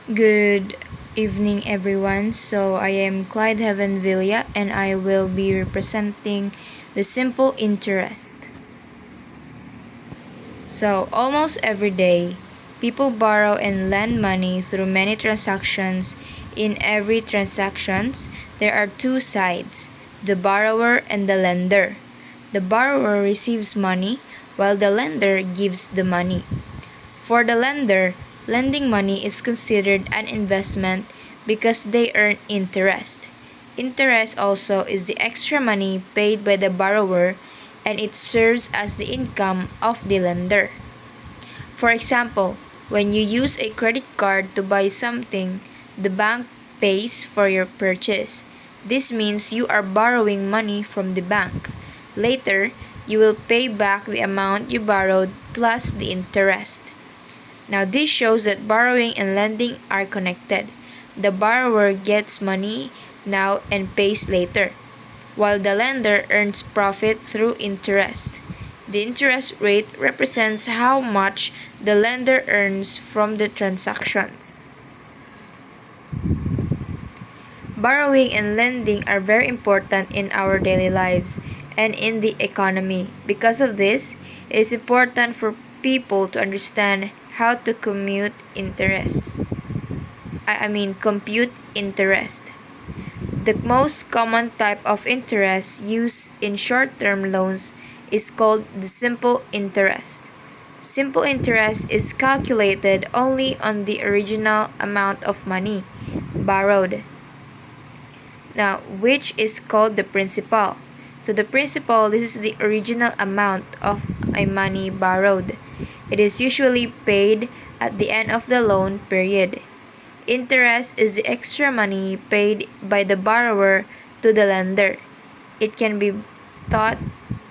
Good evening, everyone. So, I am Clyde Heaven Villa and I will be representing the simple interest. So, almost every day, people borrow and lend money through many transactions. In every transactions, there are two sides, the borrower and the lender. The borrower receives money while the lender gives the money. For the lender, lending money is considered an investment because they earn interest. Interest also is the extra money paid by the borrower, and it serves as the income of the lender. For example, when you use a credit card to buy something, the bank pays for your purchase. This means you are borrowing money from the bank. Later, you will pay back the amount you borrowed plus the interest. Now, this shows that borrowing and lending are connected. The borrower gets money now and pays later, while the lender earns profit through interest. The interest rate represents how much the lender earns from the transactions. Borrowing and lending are very important in our daily lives and in the economy. Because of this, it is important for people to understand how to compute interest. The most common type of interest used in short-term loans is called the simple interest. Simple interest is calculated only on the original amount of money borrowed. Now, which is called the principal. So the principal, this is the original amount of a money borrowed. It is usually paid at the end of the loan period. Interest is the extra money paid by the borrower to the lender. It can be thought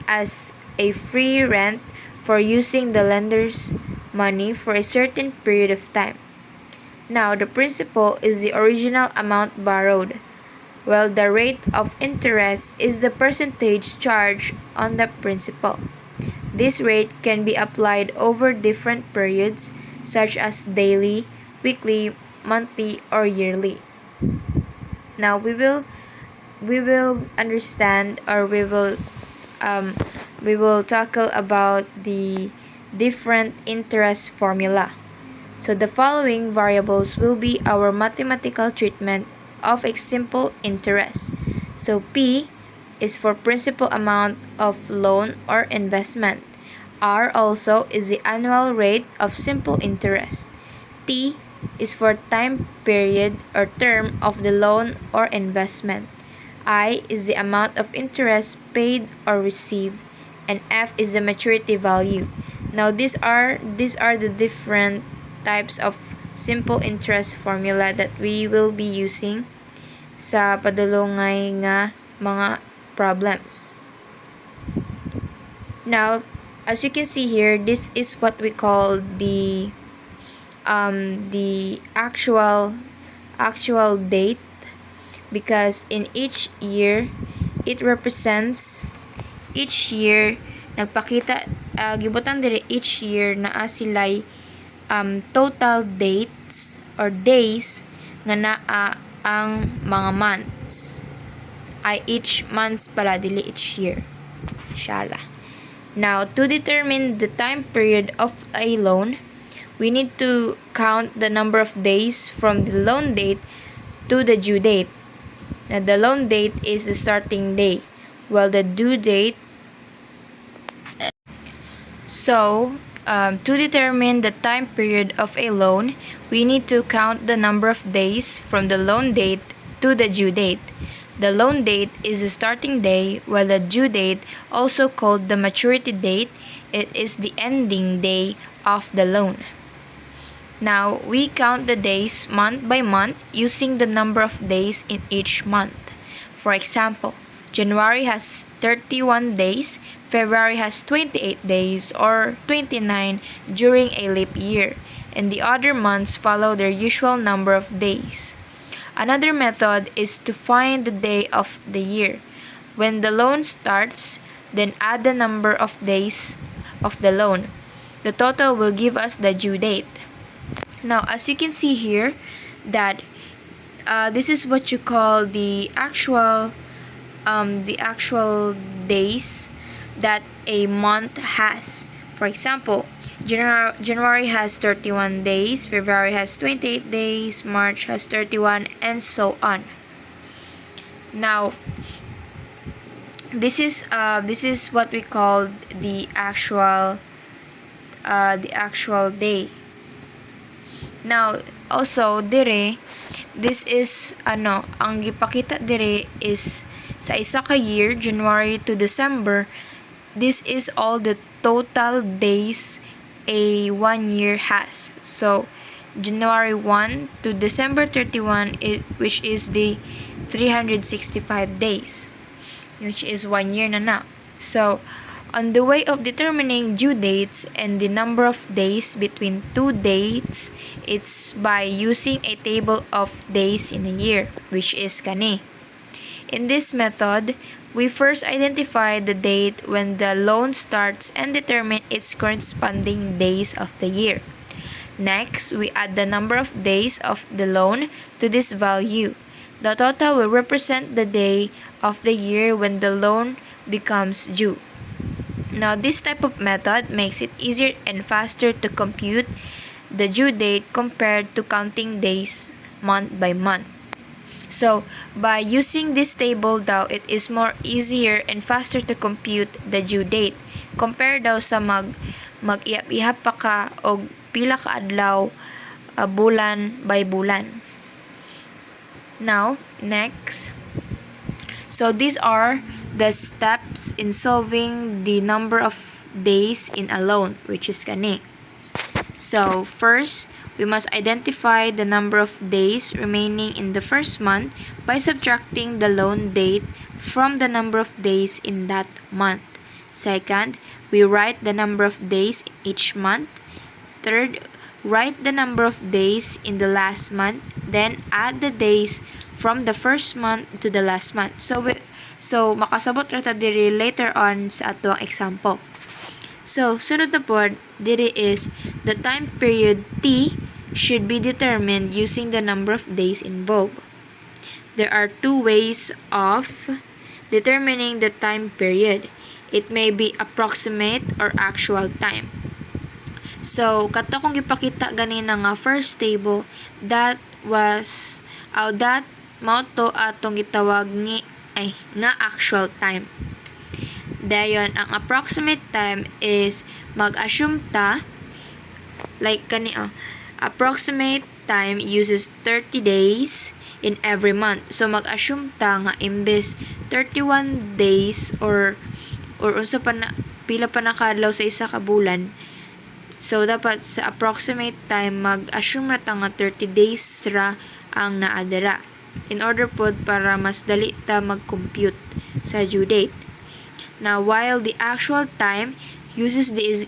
as a free rent for using the lender's money for a certain period of time. Now, the principal is the original amount borrowed, while the rate of interest is the percentage charged on the principal. This rate can be applied over different periods such as daily, weekly, monthly, or yearly. Now we will understand, or we will tackle about the different interest formula. So the following variables will be our mathematical treatment of a simple interest. So P is for principal amount of loan or investment. R also is the annual rate of simple interest. T is for time period or term of the loan or investment. I is the amount of interest paid or received, and F is the maturity value. Now these are the different types of simple interest formula that we will be using sa padulongay nga mga problems. Now, as you can see here, this is what we call the actual date, because in each year it represents each year nagpakita gibutan dire each year naa silay total dates or days nga naa ang mga months, ay each months pala dili each year. Inshallah. Now, to determine the time period of a loan, we need to count the number of days from the loan date to the due date. Now, the loan date is the starting day, while the due date. So, to determine the time period of a loan, we need to count the number of days from the loan date to the due date. The loan date is the starting day, while the due date, also called the maturity date, it is the ending day of the loan. Now, we count the days month by month using the number of days in each month. For example, January has 31 days, February has 28 days or 29 during a leap year, and the other months follow their usual number of days. Another method is to find the day of the year. When the loan starts, then add the number of days of the loan. The total will give us the due date. Now, as you can see here, that this is what you call the actual days that a month has. For example, January has 31 days, February has 28 days, March has 31, and so on. Now, this is what we call the actual day. Now, also dire, this is ang gipakita dire is sa isa ka year, January to December. This is all the total days a 1 year has. So, January 1 to December 31, which is the 365 days, which is 1 year na. So, on the way of determining due dates and the number of days between two dates, it's by using a table of days in a year, which is kani. In this method, we first identify the date when the loan starts and determine its corresponding days of the year. Next, we add the number of days of the loan to this value. The total will represent the day of the year when the loan becomes due. Now, this type of method makes it easier and faster to compute the due date compared to counting days month by month. So, by using this table daw, it is more easier and faster to compute the due date. Compare daw sa mag-ihap-ihap pa ka o pila ka adlaw bulan by bulan. Now, next. So, these are the steps in solving the number of days in a loan, which is kani. So, first, we must identify the number of days remaining in the first month by subtracting the loan date from the number of days in that month. Second, we write the number of days each month. Third, write the number of days in the last month, then add the days from the first month to the last month. So makasabot ra ta diri later on sa atong example. So, sunod na pod, diri is the time period T should be determined using the number of days involved. There are two ways of determining the time period. It may be approximate or actual time. So, kato kong gipakita ganina nga first table, that mao to atong gitawag nga actual time. Dayon, ang approximate time is mag-assume ta like approximate time uses 30 days in every month. So mag-assume ta nga imbes 31 days or unsa pa na pila pa nakadlaw sa isa ka bulan. So dapat sa approximate time mag-assume ra ta nga 30 days ra ang naadara in order pod para mas dali ta mag-compute sa due date. Now, while the actual time uses the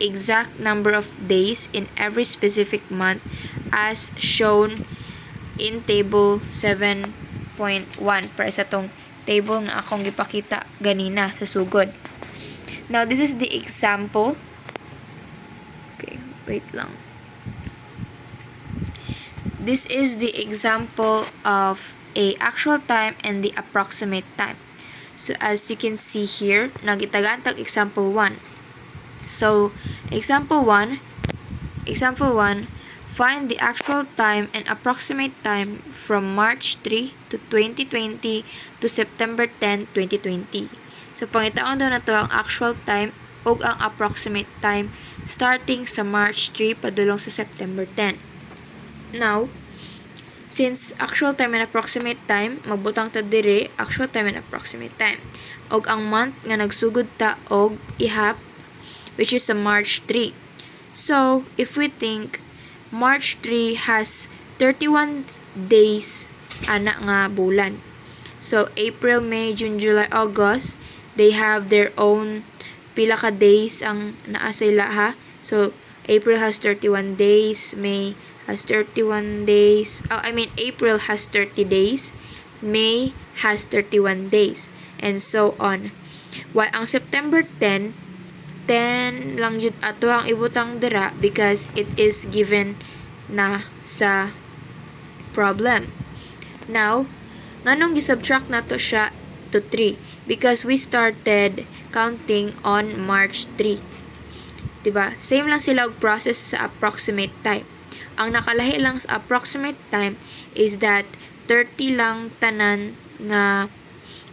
exact number of days in every specific month as shown in table 7.1 para sa tong table nga akong gipakita ganina sa sugod. Now, this is the example. Okay, wait lang. This is the example of a actual time and the approximate time. So, as you can see here, nagitagaan tag example 1. So, example 1, find the actual time and approximate time from March 3 to 2020 to September 10, 2020. So, pangitaon daw na to ang actual time o ang approximate time starting sa March 3 padulong sa September 10. Now, since actual time and approximate time, magbutang ta dire actual time and approximate time. Og ang month nga nagsugod ta og ihap, which is sa March 3. So, if we think March 3 has 31 days ana nga bulan. So, April, May, June, July, August, they have their own pila ka days ang naa sila ha. So, April has 31 days, May has 31 days. April has 30 days, May has 31 days, and so on. While ang September 10 lang jud ato ang ibutang dira because it is given na sa problem. Now, nganong gi-subtract nato siya to 3? Because we started counting on March 3. Diba? Same lang sila og process sa approximate time. Ang nakalahi lang sa approximate time is that 30 lang tanan nga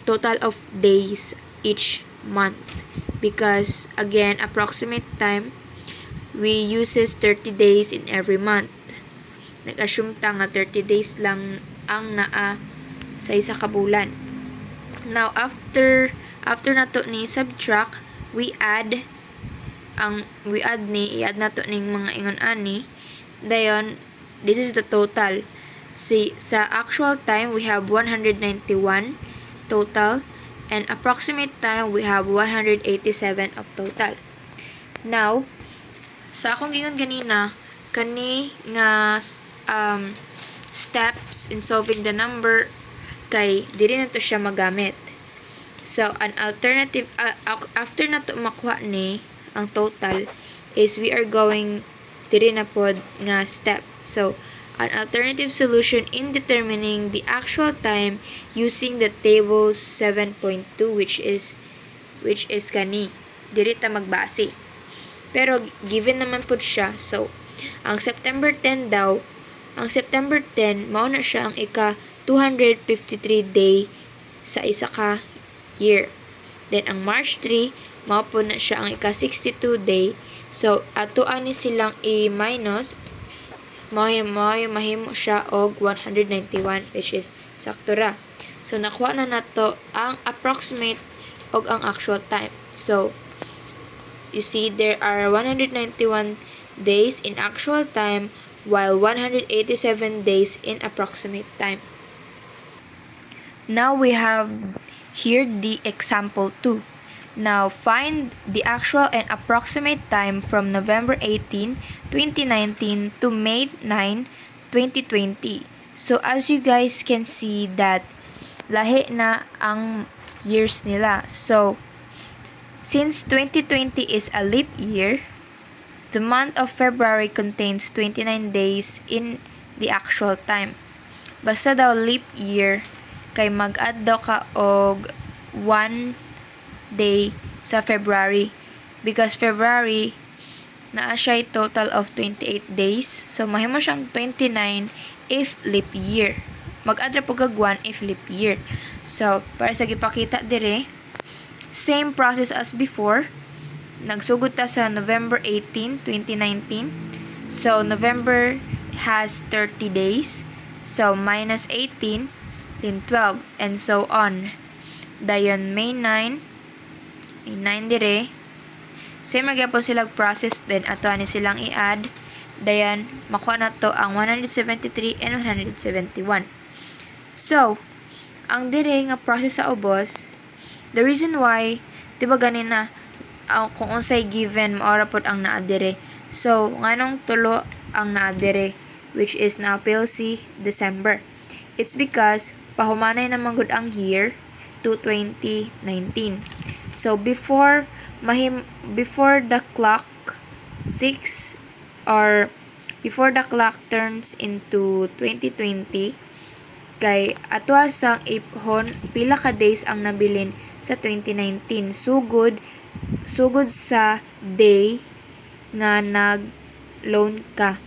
total of days each month. Because, again, approximate time, we uses 30 days in every month. Nag-assume ta nga 30 days lang ang naa sa isa ka bulan. Now, after nato ni subtract, i-add nato ning mga ingon ani. Dayon, this is the total. Sa actual time, we have 191 total, and approximate time, we have 187 of total. Now, sa akong gingon ganina, kani nga steps in solving the number, kay diri na to siya magamit. So, an alternative, after na to makuha ni ang total, is we are going diri na pod nga step. So, an alternative solution in determining the actual time using the table 7.2, which is kani. Diri ta magbase. Pero, given naman pod siya. So, ang September 10 daw, mao na siya ang ika 253 day sa isa ka year. Then, ang March 3, mao po na siya ang ika 62 day. So, ato ani silang i-minus, mahimo siya og 191, which is sakto ra. So, nakuha na nato ang approximate og ang actual time. So, you see, there are 191 days in actual time while 187 days in approximate time. Now, we have here the example 2. Now, find the actual and approximate time from November 18, 2019 to May 9, 2020. So, as you guys can see that lahi na ang years nila. So, since 2020 is a leap year, the month of February contains 29 days in the actual time. Basta daw leap year, kay mag-add daw ka og 1 day sa February. Because February, naa siya total of 28 days. So, mahimo siyang 29 if leap year. Mag-add ra po kag 1 if leap year. So, para sa gipakita dire, same process as before. Nagsugod ta sa November 18, 2019. So, November has 30 days. So, minus 18, then 12, and so on. Dayon, May 9 dire. Same ra po sila process, then ato ani silang i-add. Dayon, makuha na to ang 173 and 171. So, ang dire nga process sa ubos, the reason why, diba ganina, kung unsay given, maora pod ang naa dire. So, nganong tulo ang naa dire, which is na PLC December. It's because pahumanay naman gud ang year to 2019. So, before the clock ticks, or before the clock turns into 2020, kay atwa sang ipon pila ka days ang nabilin sa 2019, sugod sa day nga nag-loan ka.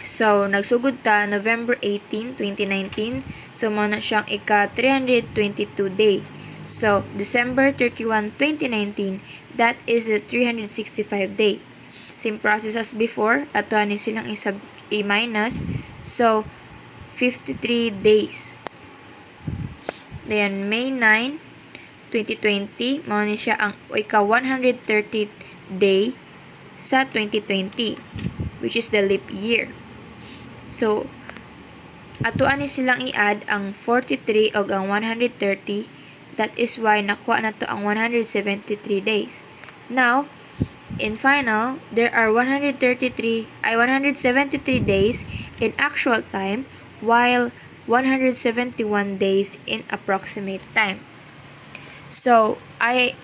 So, nagsugod ta November 18, 2019. So, mao na siyang ika 322 day. So, December 31, 2019, that is the 365 day. Same process as before. Ato ni silang i-minus. So, 53 days. Then, May 9, 2020, mao ni siya ang ika 130 day sa 2020, which is the leap year. So, ato ani silang i-add ang 43 o ang 130. That is why nakuha na to ang 173 days. Now, in final, there are 173 days in actual time while 171 days in approximate time. So, I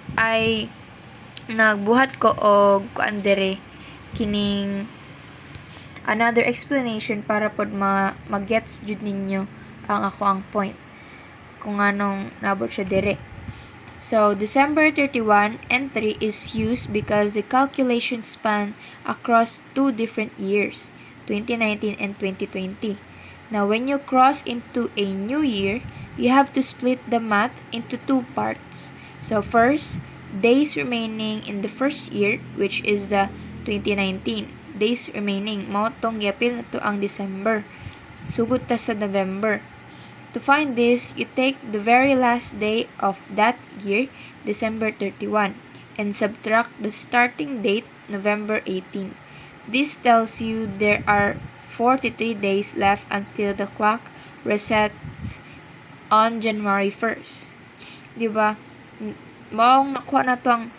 nagbuhat ko og kuan dire kining another explanation para pod mag-gets jud ninyo ang point kung anong nabot siya dire. So, December 31 entry is used because the calculation span across 2 different years, 2019 and 2020. Now, when you cross into a new year, you have to split the math into 2 parts. So, first, days remaining in the first year, which is the 2019. Days remaining, mao tong giapil na to ang December. Sugod ta sa November. To find this, you take the very last day of that year, December 31, and subtract the starting date, November 18. This tells you there are 43 days left until the clock resets on January 1st. Diba? Maong nakuha na to ang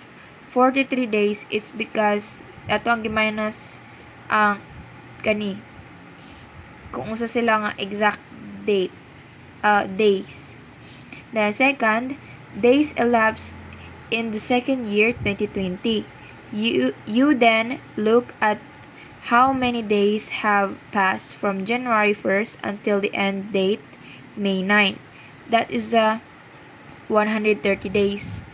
43 days is because ato ang giminus ang kani kung usa sila nga exact date days. Then second, days elapsed in the second year 2020. You then look at how many days have passed from January 1st until the end date May 9. That is 130 days.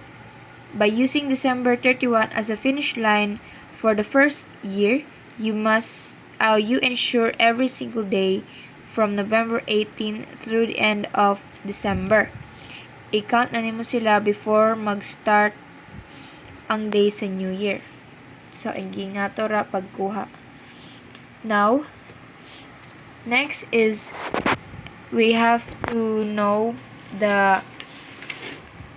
By using December 31 as a finish line for the first year, you ensure every single day from November 18 through the end of December. I-count na nimo sila before mag-start ang day sa New Year. So, nga to ra pagkuha. Now, next is we have to know the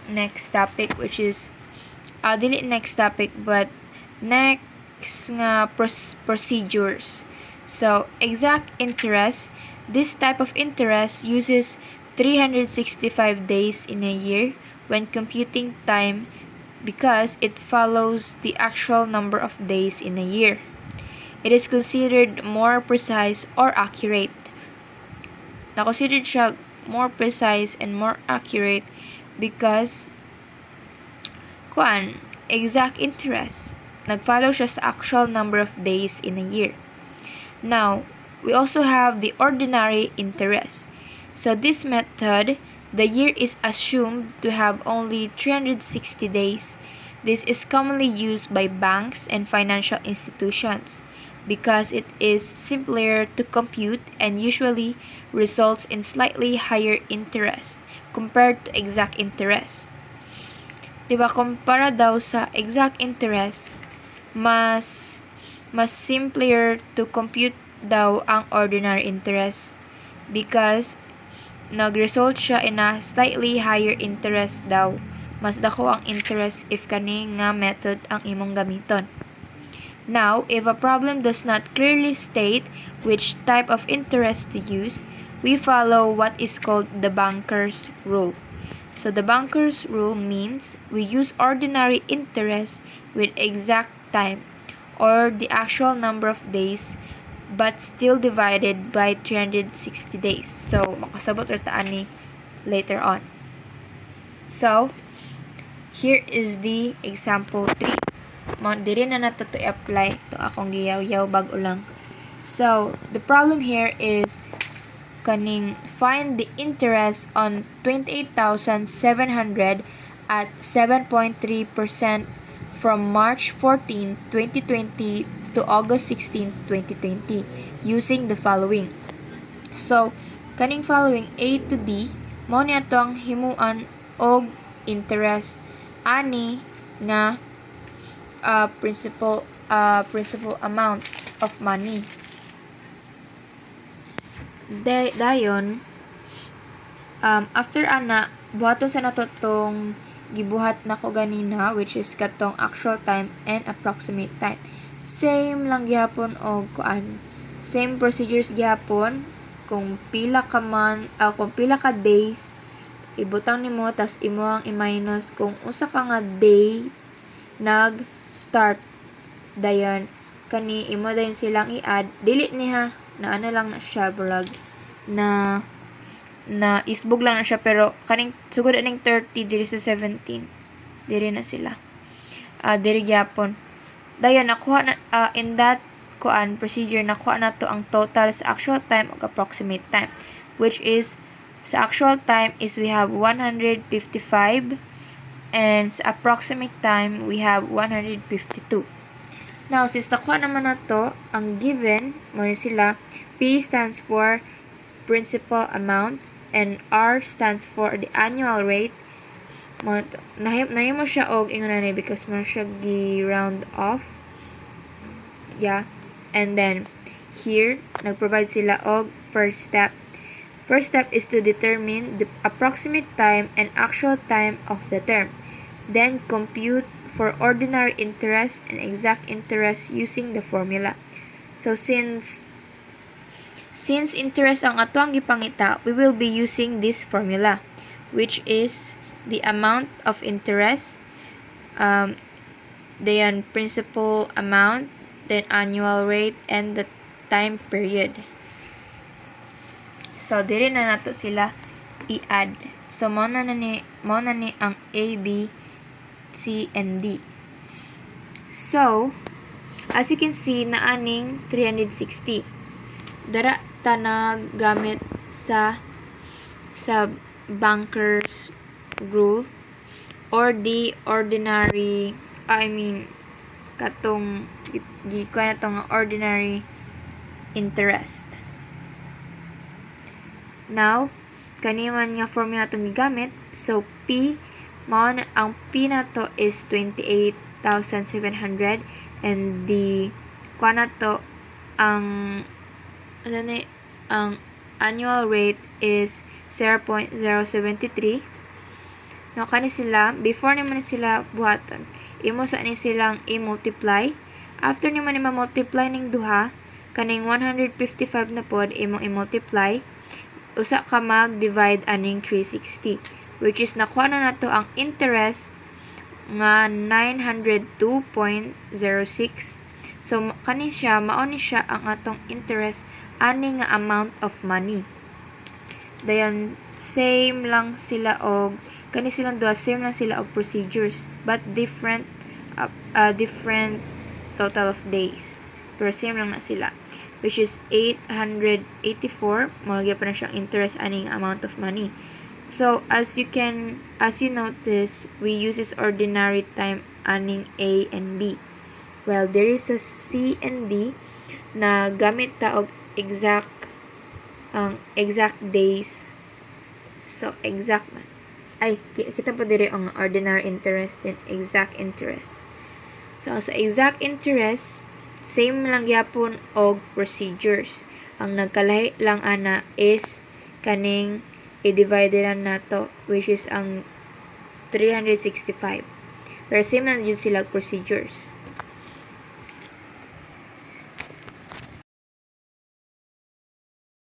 next topic, which is dili next topic but next nga procedures. So, exact interest. This type of interest uses 365 days in a year when computing time because it follows the actual number of days in a year. It is considered more precise or accurate. Na-considered siya more precise and more accurate because exact interest. Nag-follow siya sa actual number of days in a year. Now, we also have the ordinary interest. So this method, the year is assumed to have only 360 days. This is commonly used by banks and financial institutions because it is simpler to compute and usually results in slightly higher interest compared to exact interest. Diba, kumpara daw sa exact interest, mas simpler to compute daw ang ordinary interest because nag-result siya in a slightly higher interest daw. Mas dako ang interest if kani nga method ang imong gamiton. Now, if a problem does not clearly state which type of interest to use, we follow what is called the banker's rule. So the banker's rule means we use ordinary interest with exact time or the actual number of days but still divided by 360 days. So, makasabot ra ta ani later on. So, here is the example 3. Diri na nato to i-apply to akong giyaw-yaw bago lang. So, the problem here is kaning find the interest on 28,700 at 7.3% from March 14, 2020 to August 16, 2020 using the following. So, kaning following A to D, mao ni atong himuan og interest ani nga principal amount of money. Dayon after ana buhaton sa nato tong gibuhat nako ganina, which is katong actual time and approximate time. Same lang gihapon og same procedures gihapon kung pila ka days ibutang nimo tas imo ang i-minus kung usa ka nga day nag start dayon kani imo dayon silang i-add dili niha na ano lang na siya vlog na isbog lang na siya pero kaning sugod aning 30 diri sa 17 diri na sila diri gyapon dayon nakuha na in that procedure nakuha na to ang total sa actual time ug approximate time, which is sa actual time is we have 155 and sa approximate time we have 152. Now, since nakuha naman na to, ang given mo sila, P stands for principal amount and R stands for the annual rate. Nahimo siya og ingon na because mo siya gi-round off. Yeah. And then here nagprovide sila og first step. First step is to determine the approximate time and actual time of the term. Then compute for ordinary interest and exact interest using the formula. So since interest ang ato ang gipangita, we will be using this formula, which is the amount of interest, then principal amount, then annual rate, and the time period. So diri na nato sila i-add. So mo na ni ang A, B, C, and D. So as you can see, naaning 360. Dara ta nagamit sa banker's rule or the ordinary, katong gikuha na tong ordinary interest. Now, kaniman nga formula itong gigamit. So, P, ang P na to is 28,700 and the kuha na to, ang annual rate is 0.073. Now, kani sila, before naman sila buhaton, imo sa ni silang i-multiply. After naman i-multiply ning duha, kaning 155 na pod, imong i-multiply. Usa ka mag-divide aning 360, which is nakuha na nato ang interest nga 902.06. So kani siya, mao ni siya ang atong interest ani nga amount of money. Dayon same lang sila og kani silang duha, same lang sila og procedures but different total of days. Pero same lang na sila, which is 884. Malagyan pa na siyang interest aning amount of money. So as you notice, we use this ordinary time aning A and B. Well, there is a C and D na gamit ta og exact days. So exact man. Ay, kita po dire ang ordinary interest and exact interest. So sa exact interest, same lang gyapon og procedures. Ang nagkalahi lang ana is kaning i-divide lang nato, which is ang 365. Pero same lang jud sila procedures.